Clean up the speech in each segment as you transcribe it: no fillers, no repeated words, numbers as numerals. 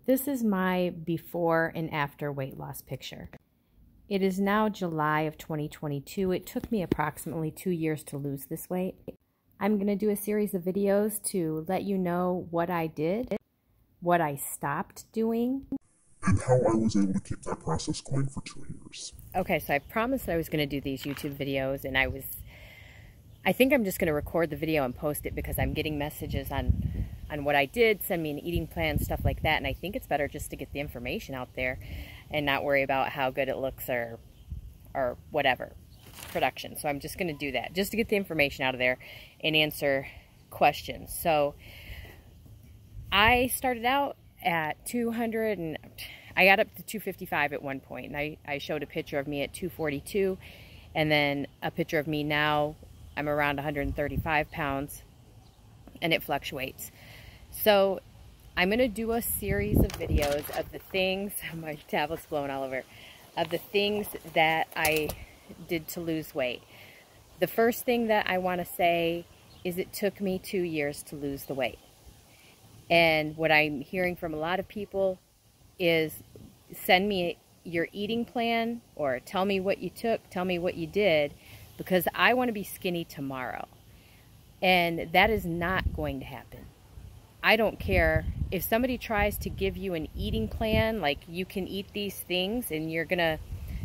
This is my before and after weight loss picture. It is now July of 2022. It took me approximately 2 years to lose this weight. I'm going to do a series of videos to let you know what I did, what I stopped doing, and how I was able to keep that process going for 2 years. Okay, so I promised I was going to do these YouTube videos, and I think I'm just going to record the video and post it because I'm getting messages on what I did, send me an eating plan, stuff like that, and I think it's better just to get the information out there and not worry about how good it looks or whatever, production. So I'm just going to do that, just to get the information out of there and answer questions. So I started out at 200, and I got up to 255 at one point, and I showed a picture of me at 242, and then a picture of me now. I'm around 135 pounds, and it fluctuates. So I'm going to do a series of videos of the things, my tablet's blowing all over, of the things that I did to lose weight. The first thing that I want to say is it took me 2 years to lose the weight. And what I'm hearing from a lot of people is send me your eating plan or tell me what you took, tell me what you did, because I want to be skinny tomorrow. And that is not going to happen. I don't care if somebody tries to give you an eating plan, like you can eat these things and you're going to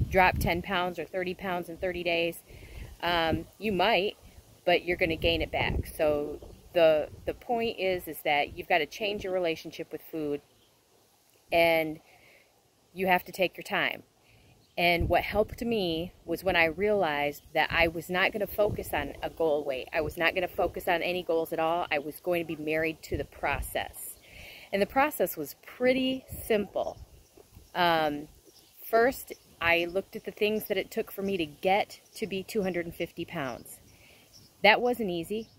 drop 10 pounds or 30 pounds in 30 days. You might, but you're going to gain it back. So the point is that you've got to change your relationship with food, and you have to take your time. And what helped me was when I realized that I was not going to focus on a goal weight. I was not going to focus on any goals at all. I was going to be married to the process. And the process was pretty simple. First, I looked at the things that it took for me to get to be 250 pounds. That wasn't easy.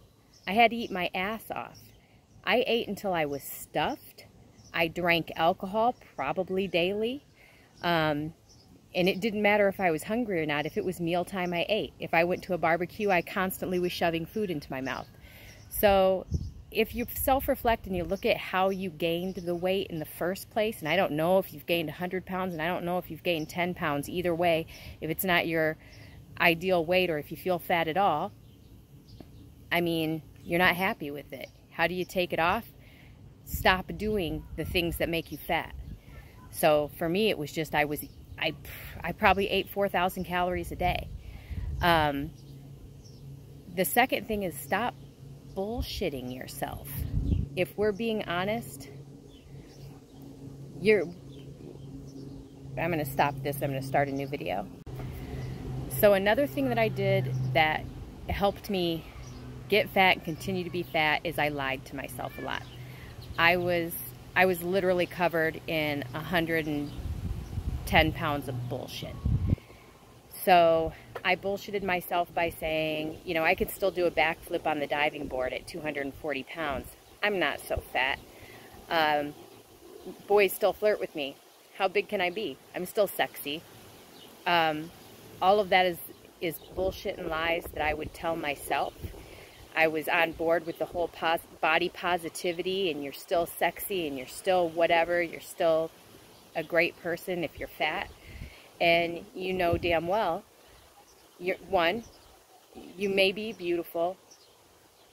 I had to eat my ass off. I ate until I was stuffed. I drank alcohol probably daily. And it didn't matter if I was hungry or not. If it was mealtime, I ate. If I went to a barbecue, I constantly was shoving food into my mouth. So if you self-reflect and you look at how you gained the weight in the first place, and I don't know if you've gained 100 pounds, and I don't know if you've gained 10 pounds, either way, if it's not your ideal weight or if you feel fat at all, I mean, you're not happy with it. How do you take it off? Stop doing the things that make you fat. So for me, it was just I probably ate 4,000 calories a day. The second thing is stop bullshitting yourself. If we're being honest, I'm going to stop this. I'm going to start a new video. So another thing that I did that helped me get fat and continue to be fat is I lied to myself a lot. I was literally covered in 110 pounds of bullshit. So I bullshitted myself by saying, you know, I could still do a backflip on the diving board at 240 pounds. I'm not so fat. Boys still flirt with me. How big can I be? I'm still sexy. All of that is bullshit and lies that I would tell myself. I was on board with the whole body positivity, and you're still sexy, and you're still whatever, you're still a great person if you're fat. And you know damn well, you may be beautiful,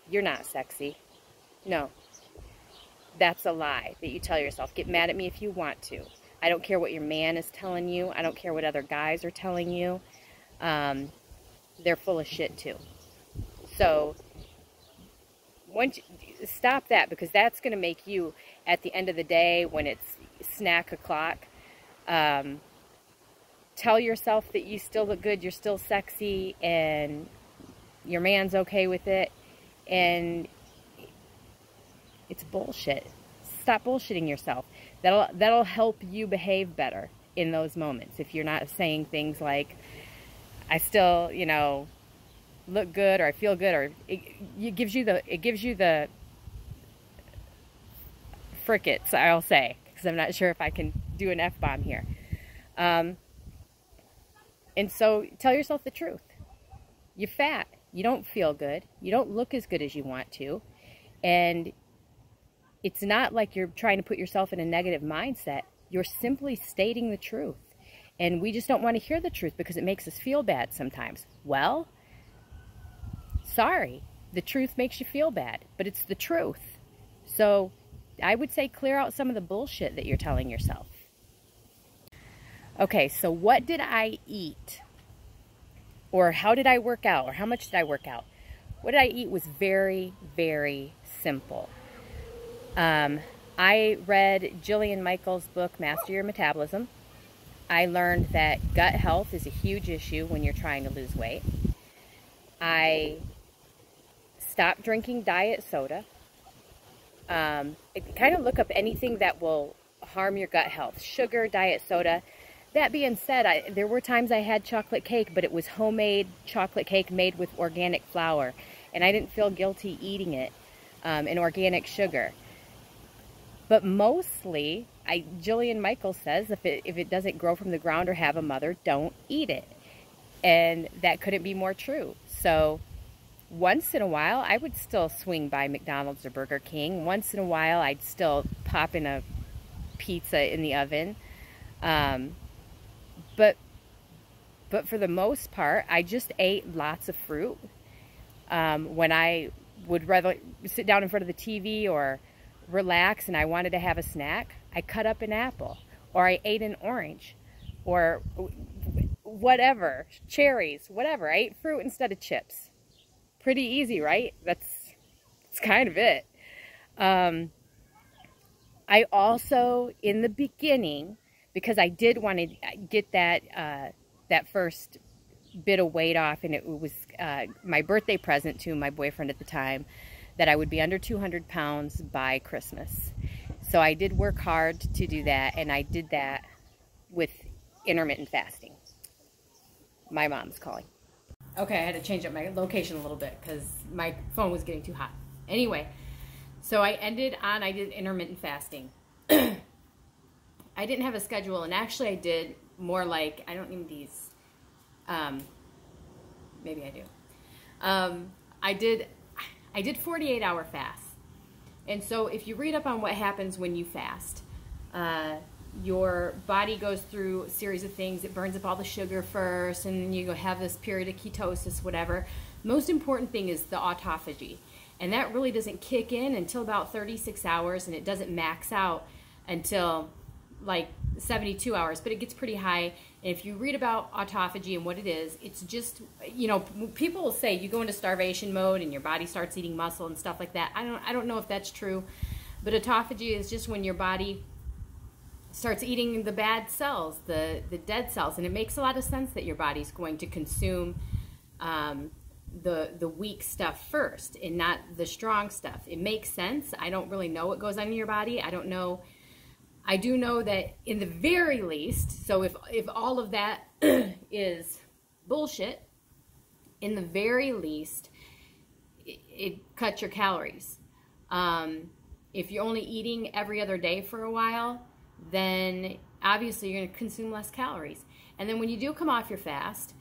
you're not sexy. No, that's a lie that you tell yourself. Get mad at me if you want to. I don't care what your man is telling you. I don't care what other guys are telling you. They're full of shit too. So stop that, because that's going to make you, at the end of the day, when it's snack o'clock, tell yourself that you still look good, you're still sexy, and your man's okay with it, and it's bullshit. Stop bullshitting yourself. That'll help you behave better in those moments. If you're not saying things like, I still, you know, look good, or I feel good, or it gives you the frickets, I'll say, because I'm not sure if I can do an F-bomb here. And so tell yourself the truth. You're fat. You don't feel good. You don't look as good as you want to. And it's not like you're trying to put yourself in a negative mindset. You're simply stating the truth. And we just don't want to hear the truth because it makes us feel bad sometimes. Well, sorry. The truth makes you feel bad, but it's the truth. So I would say clear out some of the bullshit that you're telling yourself. Okay, so what did I eat? Or how did I work out? Or how much did I work out? What did I eat was very, very simple. I read Jillian Michaels' book, Master Your Metabolism. I learned that gut health is a huge issue when you're trying to lose weight. I stopped drinking diet soda. Kind of look up anything that will harm your gut health. Sugar, diet soda. That being said, there were times I had chocolate cake, but it was homemade chocolate cake made with organic flour. And I didn't feel guilty eating it, and organic sugar. But mostly, Jillian Michaels says, if it doesn't grow from the ground or have a mother, don't eat it. And that couldn't be more true. So once in a while, I would still swing by McDonald's or Burger King. Once in a while, I'd still pop in a pizza in the oven. But for the most part, I just ate lots of fruit. When I would rather sit down in front of the TV or relax and I wanted to have a snack, I cut up an apple, or I ate an orange, or whatever, cherries, whatever. I ate fruit instead of chips. Pretty easy, right? That's kind of it. I also, in the beginning, because I did want to get that first bit of weight off, and it was my birthday present to my boyfriend at the time, that I would be under 200 pounds by Christmas. So I did work hard to do that, and I did that with intermittent fasting. My mom's calling. Okay, I had to change up my location a little bit because my phone was getting too hot. Anyway, so I did intermittent fasting. I didn't have a schedule, and actually I did more like, I don't need these. Maybe I do. I did 48-hour fasts. And so if you read up on what happens when you fast, your body goes through a series of things. It burns up all the sugar first, and then you go have this period of ketosis, whatever. Most important thing is the autophagy. And that really doesn't kick in until about 36 hours, and it doesn't max out until like 72 hours, but it gets pretty high. And if you read about autophagy and what it is, it's just, you know, people will say you go into starvation mode and your body starts eating muscle and stuff like that. I don't know if that's true, but autophagy is just when your body starts eating the bad cells, the dead cells, and it makes a lot of sense that your body's going to consume the weak stuff first and not the strong stuff. It makes sense. I don't really know what goes on in your body. I don't know. I do know that in the very least, so if all of that is bullshit, in the very least, it cuts your calories. If you're only eating every other day for a while, then obviously you're going to consume less calories. And then when you do come off your fast,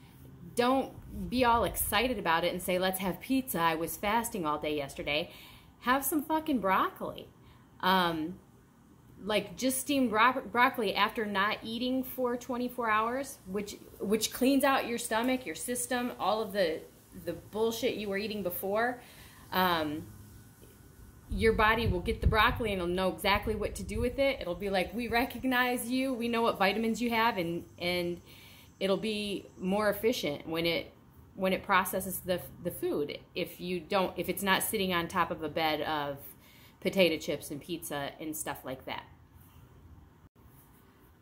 don't be all excited about it and say, let's have pizza. I was fasting all day yesterday. Have some fucking broccoli. Like just steamed broccoli after not eating for 24 hours, which cleans out your stomach, your system, all of the bullshit you were eating before. Your body will get the broccoli and it'll know exactly what to do with it. It'll be like, we recognize you, we know what vitamins you have, and it'll be more efficient when it processes the food. If it's not sitting on top of a bed of potato chips and pizza and stuff like that.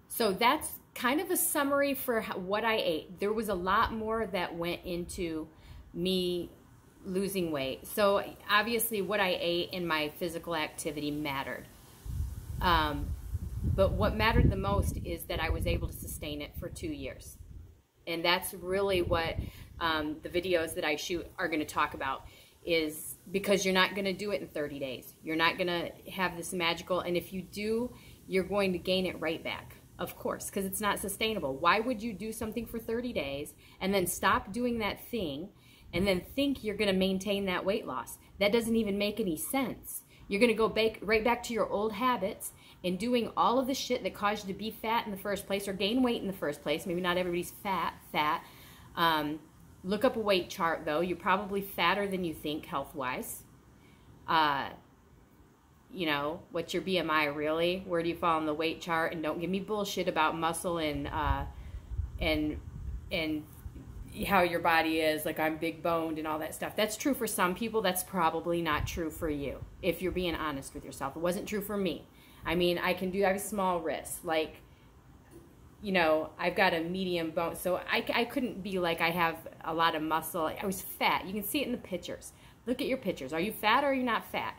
So that's kind of a summary for what I ate. There was a lot more that went into me losing weight. So obviously what I ate and my physical activity mattered. But what mattered the most is that I was able to sustain it for 2 years. And that's really what the videos that I shoot are going to talk about, is because you're not going to do it in 30 days. You're not going to have this magical, and if you do, you're going to gain it right back, of course, because it's not sustainable. Why would you do something for 30 days and then stop doing that thing and then think you're going to maintain that weight loss? That doesn't even make any sense. You're going to go right back to your old habits and doing all of the shit that caused you to be fat in the first place or gain weight in the first place. Maybe not everybody's fat. Look up a weight chart, though. You're probably fatter than you think health-wise. You know, what's your BMI really? Where do you fall on the weight chart? And don't give me bullshit about muscle and how your body is, like I'm big boned and all that stuff. That's true for some people. That's probably not true for you, if you're being honest with yourself. It wasn't true for me. I mean, I have a small wrist. Like, you know, I've got a medium bone, so I couldn't be like I have a lot of muscle. I was fat. You can see it in the pictures. Look at your pictures. Are you fat or are you not fat?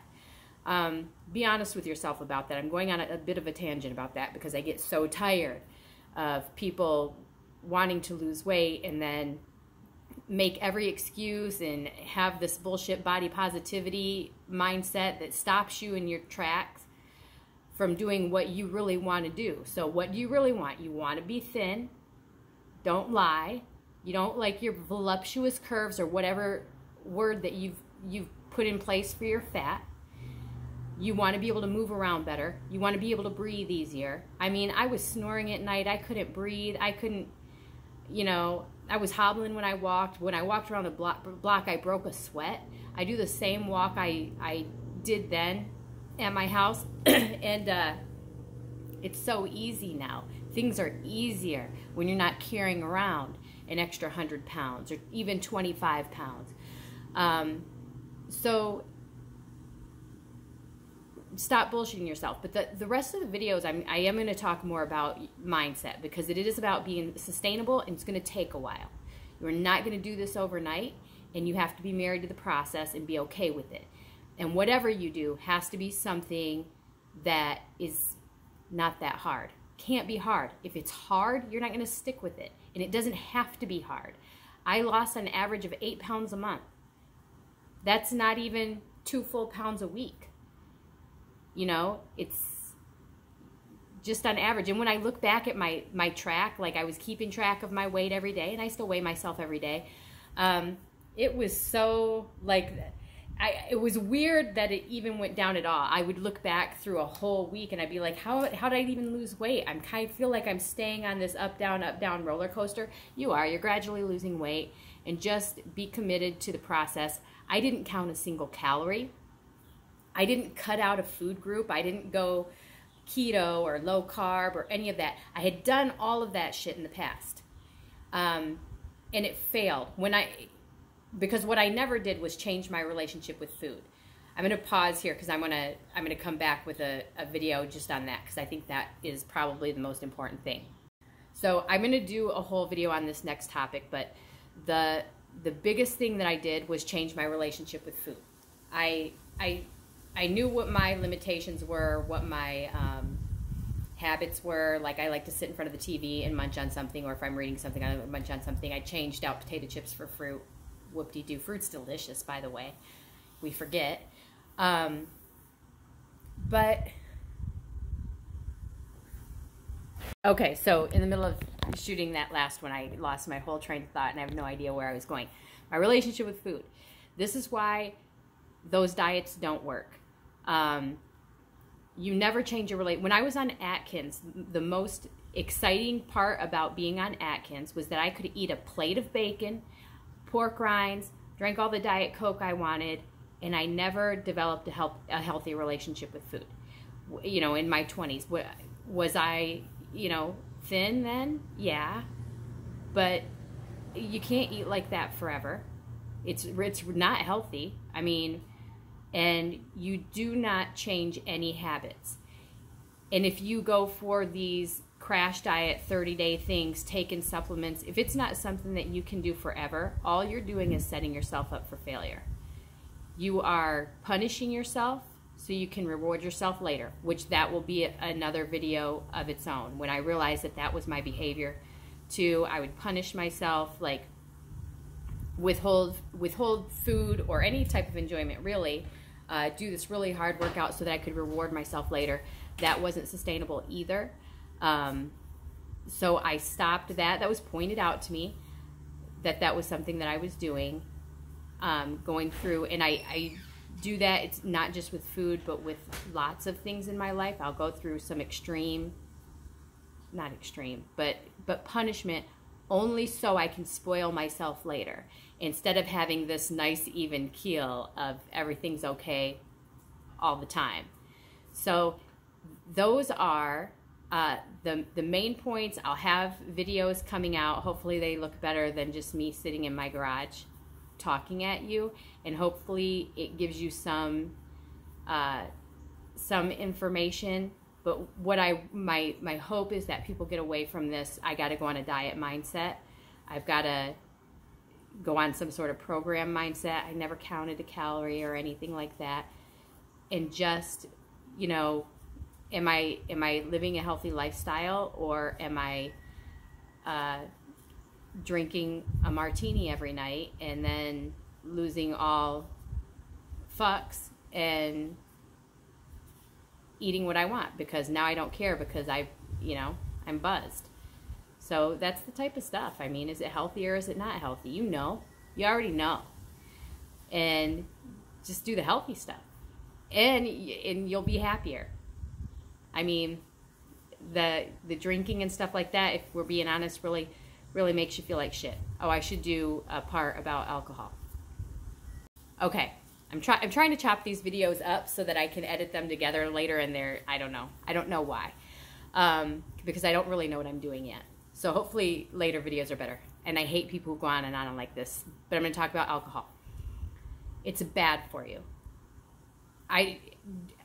Be honest with yourself about that. I'm going on a bit of a tangent about that because I get so tired of people wanting to lose weight and then make every excuse and have this bullshit body positivity mindset that stops you in your tracks from doing what you really want to do. So what do you really want? You want to be thin. Don't lie. You don't like your voluptuous curves or whatever word that you've put in place for your fat. You want to be able to move around better. You want to be able to breathe easier. I mean, I was snoring at night. I couldn't breathe. I couldn't, you know, I was hobbling when I walked. When I walked around the block, I broke a sweat. I do the same walk I did then at my house. And it's so easy now. Things are easier when you're not carrying around an extra 100 pounds or even 25 pounds. So stop bullshitting yourself. But the rest of the videos, I am going to talk more about mindset because it is about being sustainable and it's going to take a while. You're not going to do this overnight, and you have to be married to the process and be okay with it. And whatever you do has to be something that is not that hard. Can't be hard. If it's hard, you're not going to stick with it. And it doesn't have to be hard. I lost an average of 8 pounds a month. That's not even 2 full pounds a week. You know, it's just on average. And when I look back at my track, like I was keeping track of my weight every day, and I still weigh myself every day. It was so, like, it was weird that it even went down at all. I would look back through a whole week and I'd be like, how did I even lose weight? I feel like I'm staying on this up, down roller coaster. You're gradually losing weight, and just be committed to the process. I didn't count a single calorie. I didn't cut out a food group. I didn't go keto or low carb or any of that. I had done all of that shit in the past. And it failed because what I never did was change my relationship with food. I'm going to pause here because I'm going to come back with a video just on that because I think that is probably the most important thing. So I'm going to do a whole video on this next topic, but the biggest thing that I did was change my relationship with food. I knew what my limitations were, what my habits were. Like, I like to sit in front of the TV and munch on something, or if I'm reading something, I munch on something. I changed out potato chips for fruit. Whoop-de-doo. Fruit's delicious, by the way. We forget. But, okay, so in the middle of shooting that last one, I lost my whole train of thought, and I have no idea where I was going. My relationship with food. This is why those diets don't work. You never change your relationship. When I was on Atkins, the most exciting part about being on Atkins was that I could eat a plate of bacon, pork rinds, drank all the Diet Coke I wanted, and I never developed a healthy relationship with food. You know, in my 20s. Was I, you know, thin then? Yeah. But you can't eat like that forever. It's not healthy. I mean, and you do not change any habits. And if you go for these crash diet 30-day things, taking supplements, if it's not something that you can do forever, all you're doing is setting yourself up for failure. You are punishing yourself so you can reward yourself later, which that will be another video of its own. When I realized that that was my behavior too, I would punish myself, like withhold food or any type of enjoyment, really. Do this really hard workout so that I could reward myself later. That wasn't sustainable either. So I stopped that. That was pointed out to me that was something that I was doing, going through, and I do that. It's not just with food, but with lots of things in my life. I'll go through some not extreme, but punishment only so I can spoil myself later, instead of having this nice even keel of everything's okay all the time. So those are the main points. I'll have videos coming out. Hopefully they look better than just me sitting in my garage talking at you, and hopefully it gives you some information. But what my hope is that people get away from this. I got to go on a diet mindset. I've got to go on some sort of program mindset. I never counted a calorie or anything like that. And just, you know, am I living a healthy lifestyle, or am I drinking a martini every night and then losing all fucks and eating what I want because now I don't care because I'm buzzed. So that's the type of stuff. I mean, is it healthy or is it not healthy? You know. You already know. And just do the healthy stuff. And you'll be happier. I mean, the drinking and stuff like that, if we're being honest, really makes you feel like shit. Oh, I should do a part about alcohol. Okay. I'm trying to chop these videos up so that I can edit them together later, and I don't know why. Because I don't really know what I'm doing yet. So hopefully later videos are better. And I hate people who go on and on like this. But I'm going to talk about alcohol. It's bad for you.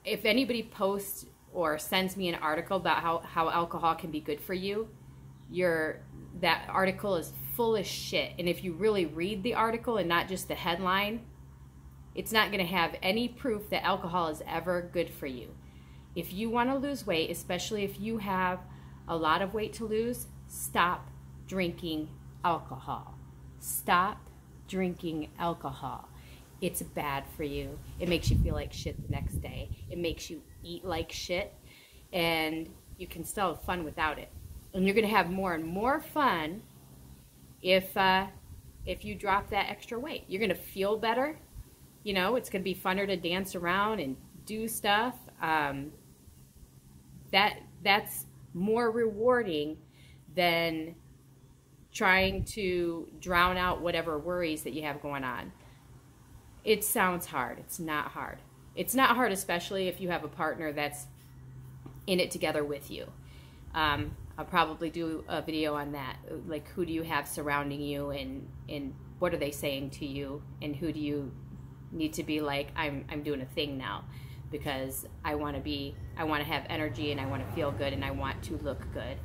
If anybody posts or sends me an article about how alcohol can be good for you, that article is full of shit. And if you really read the article and not just the headline, it's not going to have any proof that alcohol is ever good for you. If you want to lose weight, especially if you have a lot of weight to lose, stop drinking alcohol. Stop drinking alcohol. It's bad for you. It makes you feel like shit the next day. It makes you eat like shit, and you can still have fun without it. And you're going to have more and more fun if you drop that extra weight. You're going to feel better. You know, it's going to be funner to dance around and do stuff. That's more rewarding than trying to drown out whatever worries that you have going on. It sounds hard. It's not hard. It's not hard, especially if you have a partner that's in it together with you. I'll probably do a video on that. Like, who do you have surrounding you, and what are they saying to you, and who do you need to be like, I'm doing a thing now because I want to have energy, and I want to feel good, and I want to look good,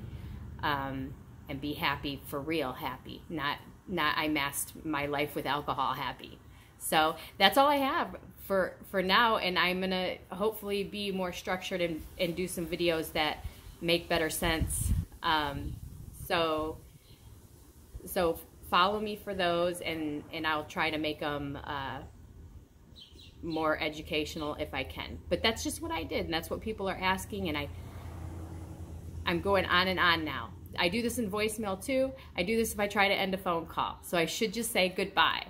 and be happy, for real happy, not I masked my life with alcohol happy. So that's all I have for now, and I'm gonna hopefully be more structured and do some videos that make better sense. So follow me for those, and I'll try to make them more educational if I can. But that's just what I did, and that's what people are asking, and I'm going on and on now. I do this in voicemail too. I do this if I try to end a phone call. So I should just say goodbye.